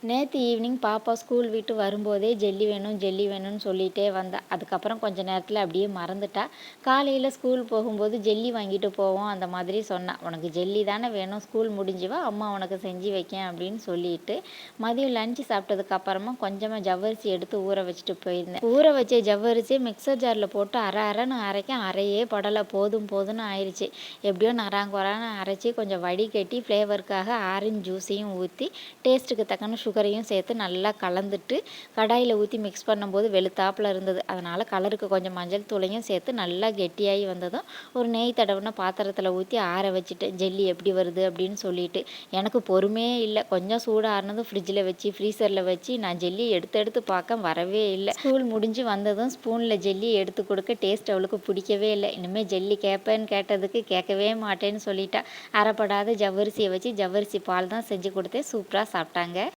நேற்று ஈவினிங் பாப்பா ஸ்கூல் விட்டு வரும்போதே ஜெல்லி வேணும் ஜெல்லி வேணும்னு சொல்லிகிட்டே வந்தா. அதுக்கப்புறம் கொஞ்சம் நேரத்தில் அப்படியே மறந்துட்டா. காலையில் ஸ்கூல் போகும்போது ஜெல்லி வாங்கிட்டு போவோம் அந்த மாதிரி சொன்னா. உனக்கு ஜெல்லி தானே வேணும், ஸ்கூல் முடிஞ்சுவா, அம்மா உனக்கு செஞ்சு வைக்கேன் அப்படின்னு சொல்லிட்டு மதியம் லஞ்சு சாப்பிட்டதுக்கப்புறமா கொஞ்சமாக ஜவ்வரிசி எடுத்து ஊற வச்சுட்டு போயிருந்தேன். ஊற வச்ச ஜவ்வரிசி மிக்சர் ஜாரில் போட்டு அரைன்னு அரைக்க அரையே படலை, போதும் போதும்னு ஆயிடுச்சு. எப்படியோ நராங்குறான்னு அரைச்சி கொஞ்சம் வடிகட்டி ஃப்ளேவருக்காக ஆரஞ்சு ஜூஸையும் ஊற்றி டேஸ்ட்டுக்கு தக்கன சுகரையும் சேர்த்து நல்லா கலந்துட்டு கடாயில் ஊற்றி மிக்ஸ் பண்ணும்போது வெளுத்தாப்பில் இருந்தது. அதனால் கலருக்கு கொஞ்சம் மஞ்சள் தூளையும் சேர்த்து நல்லா கெட்டியாகி வந்ததும் ஒரு நெய் தடவுன பாத்திரத்தில் ஊற்றி ஆற வச்சுட்டு ஜெல்லி எப்படி வருது அப்படின்னு சொல்லிட்டு எனக்கு பொறுமையே இல்லை. கொஞ்சம் சூடாகினதும் ஃப்ரிட்ஜில் வச்சு ஃப்ரீசரில் வச்சு நான் ஜெல்லி எடுத்து பார்க்க வரவே இல்லை. ஸ்கூல் முடிஞ்சு வந்ததும் ஸ்பூனில் ஜெல்லி எடுத்து கொடுக்க டேஸ்ட் அவளுக்கு பிடிக்கவே இல்லை. இனிமேல் ஜெல்லி கேட்பேன்னு கேட்டதுக்கு கேட்கவே மாட்டேன்னு சொல்லிட்டா. அரைப்படாத ஜவ்வரிசியை வச்சு ஜவ்வரிசி பால் தான் செஞ்சு கொடுத்தேன். சூப்பராக சாப்பிட்டாங்க.